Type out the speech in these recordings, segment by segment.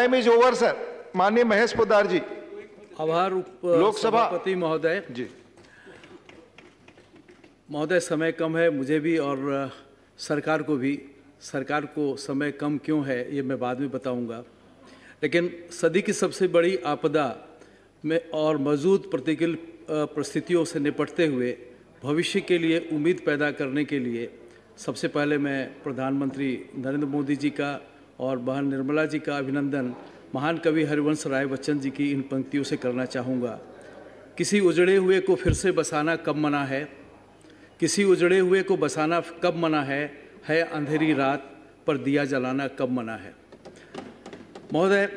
Time is over sir. माननीय महेश पोद्दार जी। आभार लोकसभा सभापति महोदय। जी महोदय, समय कम है, मुझे भी और सरकार को भी। सरकार को समय कम क्यों है ये मैं बाद में बताऊंगा, लेकिन सदी की सबसे बड़ी आपदा में और मौजूद प्रतिकूल परिस्थितियों से निपटते हुए भविष्य के लिए उम्मीद पैदा करने के लिए सबसे पहले मैं प्रधानमंत्री नरेंद्र मोदी जी का और बहन निर्मला जी का अभिनंदन महान कवि हरिवंश राय बच्चन जी की इन पंक्तियों से करना चाहूँगा। किसी उजड़े हुए को फिर से बसाना कब मना है, किसी उजड़े हुए को बसाना कब मना है अंधेरी रात पर दिया जलाना कब मना है। महोदय,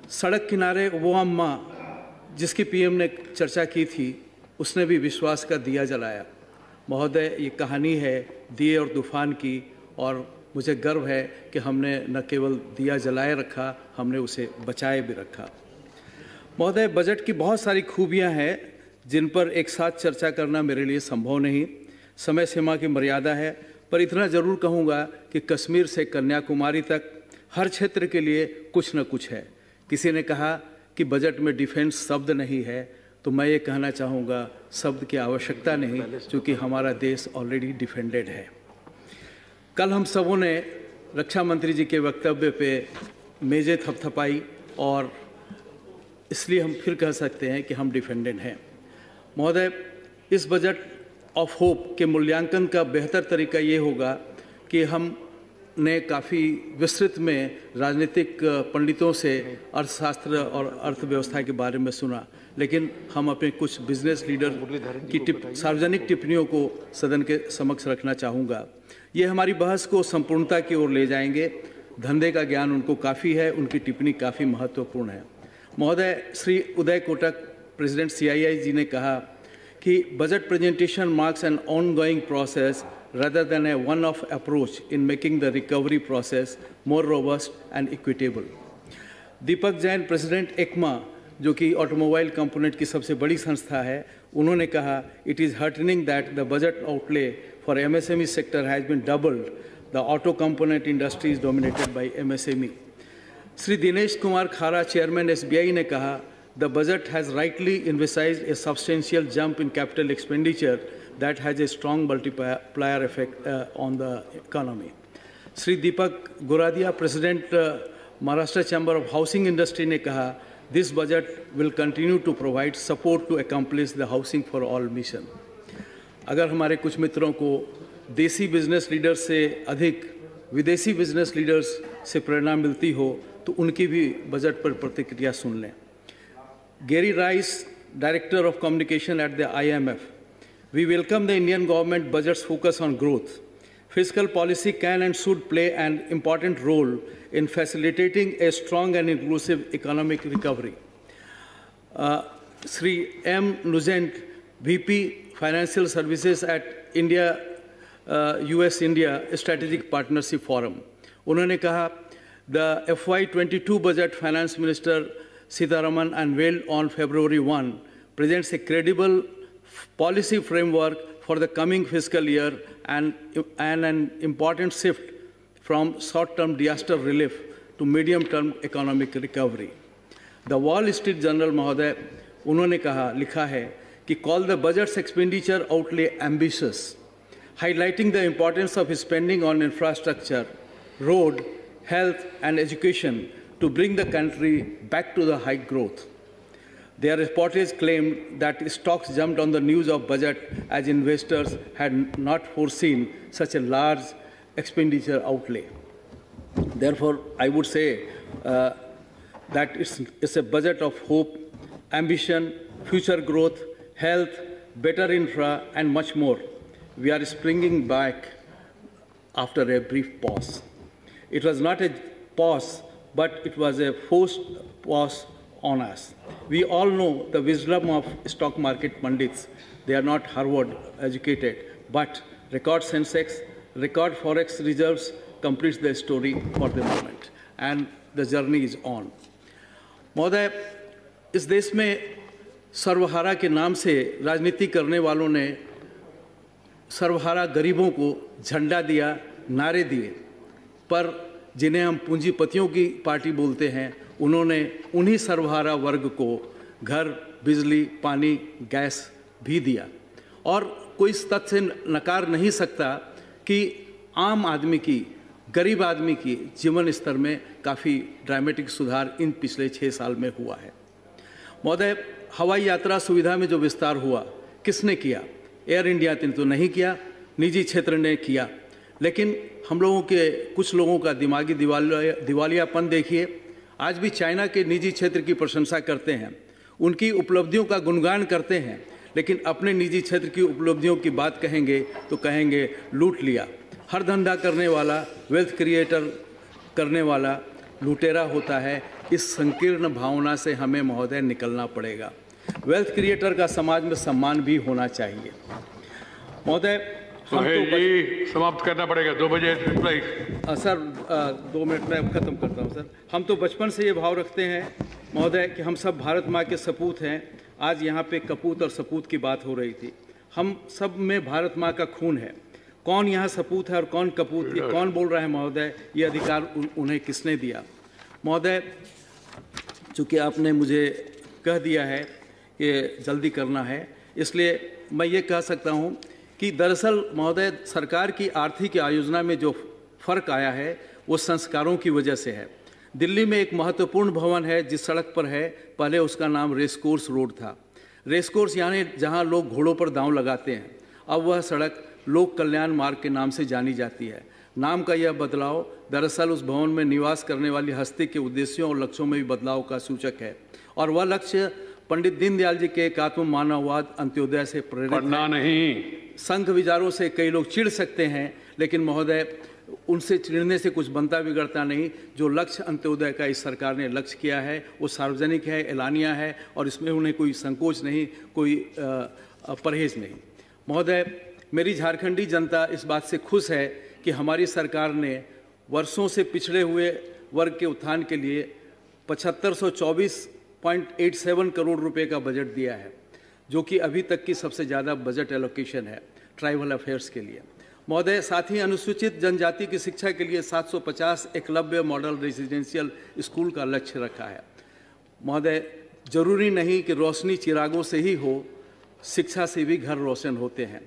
सड़क किनारे वो अम्मा जिसकी पीएम ने चर्चा की थी, उसने भी विश्वास का दिया जलाया। महोदय, ये कहानी है दिए और तूफान की, और मुझे गर्व है कि हमने न केवल दिया जलाए रखा, हमने उसे बचाए भी रखा। महोदय, बजट की बहुत सारी खूबियां हैं जिन पर एक साथ चर्चा करना मेरे लिए संभव नहीं, समय सीमा की मर्यादा है, पर इतना ज़रूर कहूँगा कि कश्मीर से कन्याकुमारी तक हर क्षेत्र के लिए कुछ न कुछ है। किसी ने कहा कि बजट में डिफेंस शब्द नहीं है, तो मैं ये कहना चाहूँगा शब्द की आवश्यकता नहीं, क्योंकि हमारा देश ऑलरेडी डिफेंडेड है। कल हम सबों ने रक्षा मंत्री जी के वक्तव्य पे मेजें थपथपाई, और इसलिए हम फिर कह सकते हैं कि हम डिफेंडेड हैं। महोदय, इस बजट ऑफ होप के मूल्यांकन का बेहतर तरीका ये होगा कि हमने काफ़ी विस्तृत में राजनीतिक पंडितों से अर्थशास्त्र और अर्थव्यवस्था के बारे में सुना, लेकिन हम अपने कुछ बिजनेस लीडर की सार्वजनिक टिप्पणियों को सदन के समक्ष रखना चाहूँगा। ये हमारी बहस को संपूर्णता की ओर ले जाएंगे। धंधे का ज्ञान उनको काफ़ी है, उनकी टिप्पणी काफ़ी महत्वपूर्ण है। महोदय, श्री उदय कोटक, प्रेसिडेंट CII जी ने कहा कि budget presentation marks an ongoing process rather than a one-off approach in making the recovery process more robust and equitable. Deepak Jain, president ECMA, जो कि ऑटोमोबाइल कंपोनेंट की सबसे बड़ी संस्था है, उन्होंने कहा it is heartening that the budget outlay for MSME sector has been doubled. The auto component industry is dominated by MSME. Shri Dinesh Kumar खारा, चेयरमैन SBI, ने कहा the budget has rightly envisaged a substantial jump in capital expenditure that has a strong multiplier effect on the economy. Shri Deepak Goradia, President Maharashtra Chamber of Housing Industry, ने कहा this budget will continue to provide support to accomplish the housing for all mission. अगर हमारे कुछ मित्रों को देसी business leaders से अधिक विदेशी बिजनेस लीडर्स से प्रेरणा मिलती हो तो उनकी भी बजट पर प्रतिक्रिया सुन लें। Gary Rice, Director of Communication at the IMF, we welcome the Indian government budget's focus on growth. Fiscal policy can and should play an important role in facilitating a strong and inclusive economic recovery. Sri M. Nugent, VP Financial Services at India, US-India Strategic Partnership Forum, उन्होंने कहा the FY22 budget Finance Minister Sitharaman unveiled on February 1 presents a credible policy framework for the coming fiscal year and an important shift from short-term disaster relief to medium-term economic recovery. The Wall Street Journal, महोदय, उन्होंने कहा, लिखा है कि call the budget's expenditure outlay ambitious, highlighting the importance of spending on infrastructure, road, health and education to bring the country back to the high growth. Their reportage claimed that stocks jumped on the news of budget as investors had not foreseen such a large expenditure outlay. Therefore, I would say that it's a budget of hope, ambition, future growth, health, better infra, and much more. We are springing back after a brief pause. It was not a pause, but it was a forced pause on us. We all know the wisdom of stock market pundits. They are not Harvard educated, but record Sensex, record Forex reserves completes the story for the moment, and the journey is on. महोदय, इस देश में सर्वहारा के नाम से राजनीति करने वालों ने सर्वहारा गरीबों को झंडा दिया, नारे दिए, पर जिन्हें हम पूंजीपतियों की पार्टी बोलते हैं उन्होंने उन्हीं सर्वहारा वर्ग को घर, बिजली, पानी, गैस भी दिया। और कोई इस तथ्य से नकार नहीं सकता कि आम आदमी की, गरीब आदमी की जीवन स्तर में काफ़ी ड्रामेटिक सुधार इन पिछले 6 साल में हुआ है। महोदय, हवाई यात्रा सुविधा में जो विस्तार हुआ, किसने किया? एयर इंडिया ने तो नहीं किया, निजी क्षेत्र ने किया। लेकिन हम लोगों के, कुछ लोगों का दिमागी दिवालियापन देखिए। आज भी चाइना के निजी क्षेत्र की प्रशंसा करते हैं, उनकी उपलब्धियों का गुणगान करते हैं, लेकिन अपने निजी क्षेत्र की उपलब्धियों की बात कहेंगे तो कहेंगे लूट लिया। हर धंधा करने वाला, वेल्थ क्रिएटर करने वाला लुटेरा होता है। इस संकीर्ण भावना से हमें महोदय निकलना पड़ेगा। वेल्थ क्रिएटर का समाज में सम्मान भी होना चाहिए। महोदय, जी समाप्त करना पड़ेगा, 2 बजे रिप्लाई। सर 2 मिनट में ख़त्म करता हूँ सर। हम तो बचपन से ये भाव रखते हैं महोदय कि हम सब भारत माँ के सपूत हैं। आज यहाँ पे कपूत और सपूत की बात हो रही थी। हम सब में भारत माँ का खून है। कौन यहाँ सपूत है और कौन कपूत है, कौन बोल रहा है महोदय, ये अधिकार उन्हें किसने दिया? महोदय, चूँकि आपने मुझे कह दिया है कि जल्दी करना है, इसलिए मैं ये कह सकता हूँ कि दरअसल महोदय, सरकार की आर्थिक आयोजना में जो फ़र्क आया है वो संस्कारों की वजह से है। दिल्ली में एक महत्वपूर्ण भवन है जिस सड़क पर है, पहले उसका नाम रेस कोर्स रोड था। रेस कोर्स यानी जहाँ लोग घोड़ों पर दांव लगाते हैं, अब वह सड़क लोक कल्याण मार्ग के नाम से जानी जाती है। नाम का यह बदलाव दरअसल उस भवन में निवास करने वाली हस्ती के उद्देश्यों और लक्ष्यों में भी बदलाव का सूचक है, और वह लक्ष्य पंडित दीनदयाल जी के एकात्म मानववाद अंत्योदय से प्रेरित पढ़ना नहीं। संघ विचारों से कई लोग चिढ़ सकते हैं, लेकिन महोदय उनसे चिढ़ने से कुछ बनता बिगड़ता नहीं। जो लक्ष्य अंत्योदय का इस सरकार ने लक्ष्य किया है वो सार्वजनिक है, एलानिया है, और इसमें उन्हें कोई संकोच नहीं, कोई परहेज नहीं। महोदय, मेरी झारखंडी जनता इस बात से खुश है कि हमारी सरकार ने वर्षों से पिछड़े हुए वर्ग के उत्थान के लिए 7524.87 करोड़ रुपए का बजट दिया है, जो कि अभी तक की सबसे ज़्यादा बजट एलोकेशन है ट्राइबल अफेयर्स के लिए। महोदय, साथ ही अनुसूचित जनजाति की शिक्षा के लिए 750 एकलव्य मॉडल रेजिडेंशियल स्कूल का लक्ष्य रखा है। महोदय, जरूरी नहीं कि रोशनी चिरागों से ही हो, शिक्षा से भी घर रोशन होते हैं।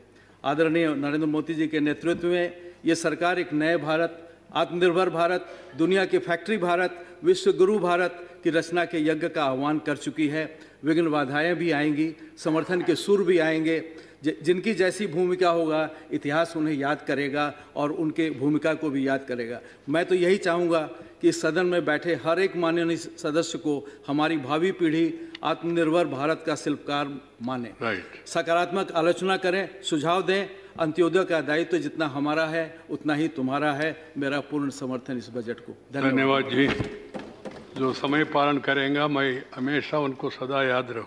आदरणीय नरेंद्र मोदी जी के नेतृत्व में ये सरकार एक नए भारत, आत्मनिर्भर भारत, दुनिया के फैक्ट्री भारत, विश्व गुरु भारत की रचना के यज्ञ का आह्वान कर चुकी है। विघ्न बाधाएं भी आएंगी, समर्थन के सुर भी आएंगे। जिनकी जैसी भूमिका होगा, इतिहास उन्हें याद करेगा और उनके भूमिका को भी याद करेगा। मैं तो यही चाहूँगा कि इस सदन में बैठे हर एक माननीय सदस्य को हमारी भावी पीढ़ी आत्मनिर्भर भारत का शिल्पकार माने। सकारात्मक आलोचना करें, सुझाव दें। अंत्योदय का दायित्व जितना हमारा है उतना ही तुम्हारा है। मेरा पूर्ण समर्थन इस बजट को। धन्यवाद जी। जो समय पालन करेंगे मैं हमेशा उनको सदा याद रखूँ।